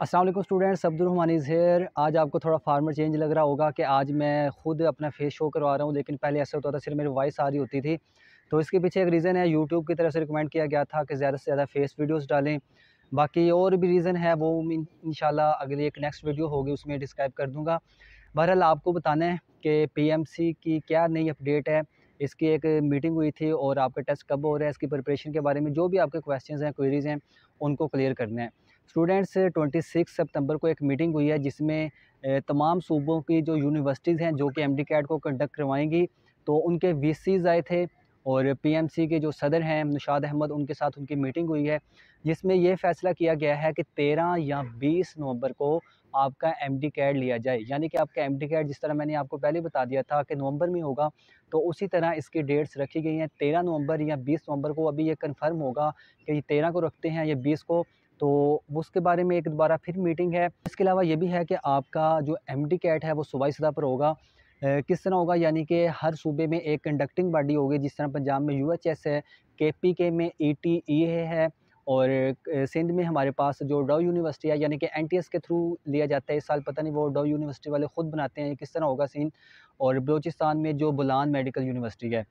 अस्सलाम वालेकुम students, Abdul रहमानीज़ hair. आज आपको थोड़ा फार्मर चेंज लग रहा होगा कि आज मैं खुद अपना फेस शो करवा रहा हूँ, लेकिन पहले ऐसा होता था सिर्फ मेरी वॉइस आ रही होती थी। तो इसके पीछे एक रीज़न है, यूट्यूब की तरफ से रिकमेंड किया गया था कि ज़्यादा से ज़्यादा फेस वीडियोस डालें। बाकी और भी रीज़न है, वो इंशाल्लाह अगली एक नेक्स्ट वीडियो होगी उसमें डिस्क्राइब कर दूँगा। बहरहाल आपको बताना है कि पीएमसी की क्या नई अपडेट है। इसकी एक मीटिंग हुई थी और आपका टेस्ट कब हो रहा है, इसकी प्रिपरेशन के बारे में जो भी आपके क्वेश्चंस हैं, क्वेरीज़ हैं, उनको क्लियर करना है। स्टूडेंट्स 26 सितंबर को एक मीटिंग हुई है जिसमें तमाम सूबों की जो यूनिवर्सिटीज़ हैं जो कि एमडी कैट को कंडक्ट करवाएंगी, तो उनके वीसीज़ आए थे और पीएमसी के जो सदर हैं निशात अहमद, उनके साथ उनकी मीटिंग हुई है जिसमें ये फ़ैसला किया गया है कि 13 या 20 नवंबर को आपका एमडी कैट लिया जाए। यानी कि आपका एमडी कैट जिस तरह मैंने आपको पहले बता दिया था कि नवंबर में होगा, तो उसी तरह इसकी डेट्स रखी गई हैं 13 नवंबर या 20 नवंबर को। अभी ये कन्फर्म होगा कि 13 को रखते हैं या 20 को, तो उसके बारे में एक दोबारा फिर मीटिंग है। इसके अलावा ये भी है कि आपका जो एमडी कैट है वो सूबाई सतह पर होगा। किस तरह होगा, यानी कि हर सूबे में एक कंडक्टिंग बॉडी होगी। जिस तरह पंजाब में यूएचएस है, केपीके में ईटीईए है और सिंध में हमारे पास जो डव यूनिवर्सिटी है, यानी कि एनटीएस के थ्रू लिया जाता है। इस साल पता नहीं वो डव यूनिवर्सिटी वाले ख़ुद बनाते हैं, किस तरह होगा सीन। और बलूचिस्तान में जो बुलान मेडिकल यूनिवर्सिटी है।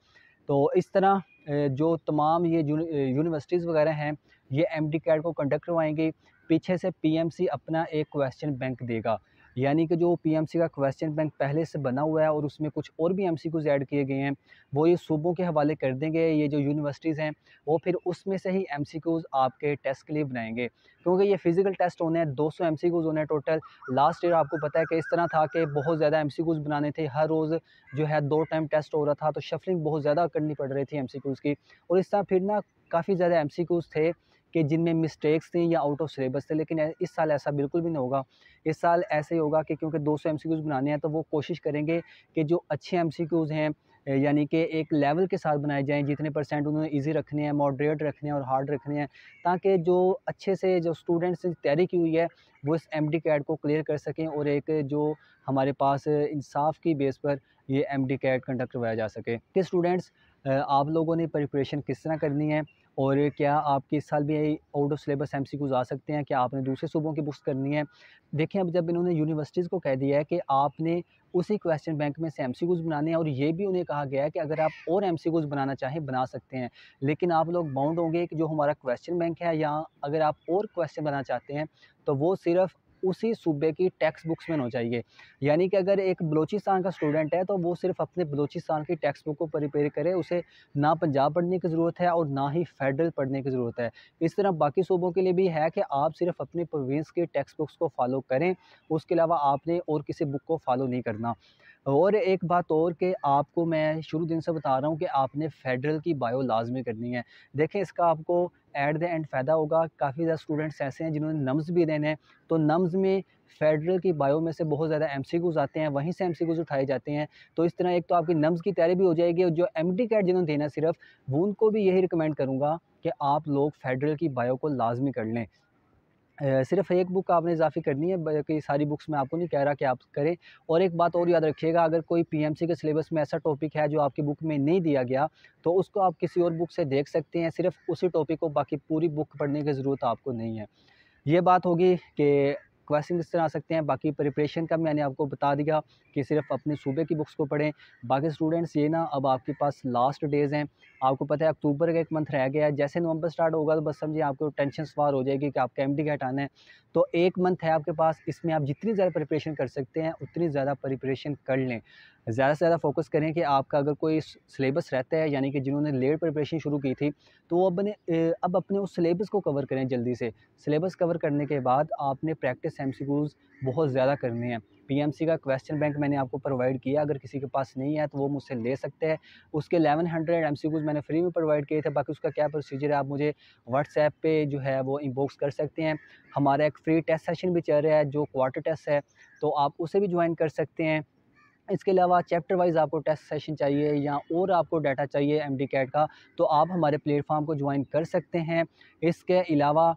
तो इस तरह जो तमाम ये यूनिवर्सिटीज़ वगैरह हैं, ये एमडी कैट को कंडक्ट करवाएंगी। पीछे से पीएमसी अपना एक क्वेश्चन बैंक देगा, यानी कि जो पीएमसी का क्वेश्चन बैंक पहले से बना हुआ है और उसमें कुछ और भी एमसीक्यूज़ ऐड किए गए हैं, वो ये सूबों के हवाले कर देंगे। ये जो यूनिवर्सिटीज़ हैं वो फिर उसमें से ही एमसीक्यूज़ आपके टेस्ट के लिए बनाएंगे, क्योंकि ये फिजिकल टेस्ट होने हैं। 200 एमसीक्यूज़ होने हैं टोटल। लास्ट ईयर आपको पता है कि इस तरह था कि बहुत ज़्यादा एमसीक्यूज़ बनाने थे, हर रोज़ जो है 2 टाइम टेस्ट हो रहा था, तो शफलिंग बहुत ज़्यादा करनी पड़ रही थी एमसीक्यूज़ की। और इस तरह फिर ना काफ़ी ज़्यादा एमसीक्यूज़ थे कि जिनमें मिस्टेक्स थी या आउट ऑफ सिलेबस थे, लेकिन इस साल ऐसा बिल्कुल भी नहीं होगा। इस साल ऐसे ही होगा कि क्योंकि 200 एमसीक्यूज़ बनाने हैं, तो वो कोशिश करेंगे कि जो अच्छे एमसीक्यूज़ हैं यानी कि एक लेवल के साथ बनाए जाएँ, जितने परसेंट उन्होंने ईज़ी रखने हैं, मॉडरेट रखने हैं और हार्ड रखने हैं, ताकि जो अच्छे से जो स्टूडेंट्स ने तैयारी की हुई है वो इस एमडी कैट को क्लियर कर सकें और एक जो हमारे पास इंसाफ की बेस पर ये एमडी कैट कंडक्ट करवाया जा सके। कि स्टूडेंट्स आप लोगों ने प्रिपरेशन किस तरह करनी है और क्या आपके इस साल भी आउट ऑफ सिलेबस एमसीक्यूज़ आ सकते हैं, क्या आपने दूसरे सूबों की बुक्स करनी है। देखिए, अब जब इन्होंने यूनिवर्सिटीज़ को कह दिया है कि आपने उसी क्वेश्चन बैंक में से एमसीक्यूज़ बनाने हैं, और ये भी उन्हें कहा गया है कि अगर आप और एमसीक्यूज़ बनाना चाहें बना सकते हैं, लेकिन आप लोग बाउंड होंगे कि जो हमारा क्वेश्चन बैंक है, या अगर आप और क्वेश्चन बनाना चाहते हैं तो वो सिर्फ उसी सूबे की टेक्स्ट बुक्स में होना चाहिए। यानी कि अगर एक बलूचिस्तान का स्टूडेंट है तो वो सिर्फ अपने बलूचिस्तान की टेक्स्ट बुक को प्रिपेयर करे, उसे ना पंजाब पढ़ने की ज़रूरत है और ना ही फेडरल पढ़ने की ज़रूरत है। इस तरह बाकी सूबों के लिए भी है कि आप सिर्फ अपनी प्रोविंस के टेक्स्ट बुक्स को फॉलो करें, उसके अलावा आपने और किसी बुक को फॉलो नहीं करना। और एक बात और कि आपको मैं शुरू दिन से बता रहा हूँ कि आपने फेडरल की बायो लाज़मी करनी है। देखें, इसका आपको एट द एंड फ़ायदा होगा। काफ़ी ज़्यादा स्टूडेंट्स ऐसे हैं जिन्होंने नम्स भी देने हैं, तो नम्स में फेडरल की बायो में से बहुत ज़्यादा एमसीक्यूज़ आते हैं, वहीं से एमसीक्यूज़ उठाए जाते हैं। तो इस तरह एक तो आपकी नम्स की तैयारी भी हो जाएगी, और जो एमडी कैट जिन्होंने देना है सिर्फ, वो उनको भी यही रिकमेंड करूँगा कि आप लोग फेडरल की बायो को लाज़मी कर लें। सिर्फ़ एक बुक आपने इज़ाफ़ी करनी है, बाकी सारी बुक्स मैं आपको नहीं कह रहा कि आप करें। और एक बात और याद रखिएगा, अगर कोई पीएमसी के सिलेबस में ऐसा टॉपिक है जो आपकी बुक में नहीं दिया गया, तो उसको आप किसी और बुक से देख सकते हैं, सिर्फ़ उसी टॉपिक को, बाकी पूरी बुक पढ़ने की ज़रूरत आपको नहीं है। ये बात होगी कि क्वेश्चन किस तरह आ सकते हैं। बाकी प्रिपरेशन का मैंने आपको बता दिया कि सिर्फ अपने सूबे की बुक्स को पढ़ें। बाकी स्टूडेंट्स ये ना, अब आपके पास लास्ट डेज़ हैं। आपको पता है अक्टूबर का 1 मंथ रह गया है। जैसे नवंबर स्टार्ट होगा तो बस समझिए आपको टेंशन सवार हो जाएगी कि आपका एमडी कैट आना है। तो 1 मंथ है आपके पास, इसमें आप जितनी ज़्यादा प्रिपरेशन कर सकते हैं उतनी ज़्यादा प्रिपरेशन कर लें। ज़्यादा से ज़्यादा फ़ोकस करें कि आपका अगर कोई सिलेबस रहता है, यानी कि जिन्होंने लेट प्रिपरेशन शुरू की थी, तो वो अब अपने उस सिलेबस को कवर करें जल्दी से। सिलेबस कवर करने के बाद आपने प्रैक्टिस एमसीक्यूज़ बहुत ज़्यादा करने हैं। पीएमसी का क्वेश्चन बैंक मैंने आपको प्रोवाइड किया, अगर किसी के पास नहीं है तो वो मुझसे ले सकते हैं। उसके 1100 एमसीक्यूज़ मैंने फ्री में प्रोवाइड किए थे। बाकी उसका क्या प्रोसीजर है, आप मुझे व्हाट्सएप पे जो है वो इनबॉक्स कर सकते हैं। हमारा एक फ्री टेस्ट सेशन भी चल रहा है जो क्वार्टर टेस्ट है, तो आप उसे भी ज्वाइन कर सकते हैं। इसके अलावा चैप्टर वाइज़ आपको टेस्ट सेशन चाहिए या और आपको डाटा चाहिए एमडी कैट का, तो आप हमारे प्लेटफॉर्म को ज्वाइन कर सकते हैं। इसके अलावा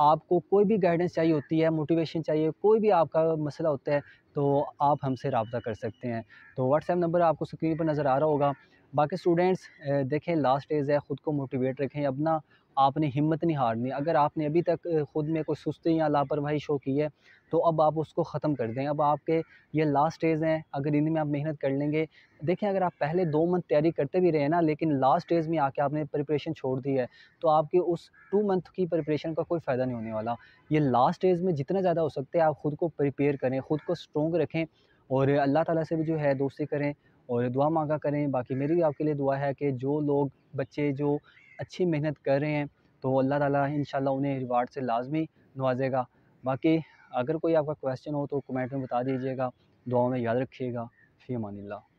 आपको कोई भी गाइडेंस चाहिए होती है, मोटिवेशन चाहिए, कोई भी आपका मसला होता है, तो आप हमसे रब्ता कर सकते हैं। तो व्हाट्सएप नंबर आपको स्क्रीन पर नज़र आ रहा होगा। बाकी स्टूडेंट्स देखें, लास्ट डेज़ है, ख़ुद को मोटिवेट रखें। अब ना आपने हिम्मत नहीं हारनी। अगर आपने अभी तक खुद में कोई सुस्ती या लापरवाही शो की है, तो अब आप उसको ख़त्म कर दें। अब आपके ये लास्ट स्टेज हैं, अगर इनमें आप मेहनत कर लेंगे, देखें अगर आप पहले 2 मंथ तैयारी करते भी रहे ना, लेकिन लास्ट स्टेज में आके आपने प्रिपरेशन छोड़ दी है, तो आपकी उस 2 मंथ की प्रिपरेशन का कोई फ़ायदा नहीं होने वाला। ये लास्ट स्टेज में जितना ज़्यादा हो सकता है आप खुद को प्रिपेयर करें, खुद को स्ट्रॉन्ग रखें और अल्लाह ताला से भी जो है दोस्ती करें और दुआ माँगा करें। बाकी मेरी भी आपके लिए दुआ है कि जो लोग बच्चे जो अच्छी मेहनत कर रहे हैं, तो अल्लाह ताला इंशाल्लाह उन्हें रिवार्ड से लाज़मी नवाज़ेगा। बाकी अगर कोई आपका क्वेश्चन हो तो कमेंट में बता दीजिएगा। दुआओं में याद रखिएगा। फ़ी अमानिल्लाह।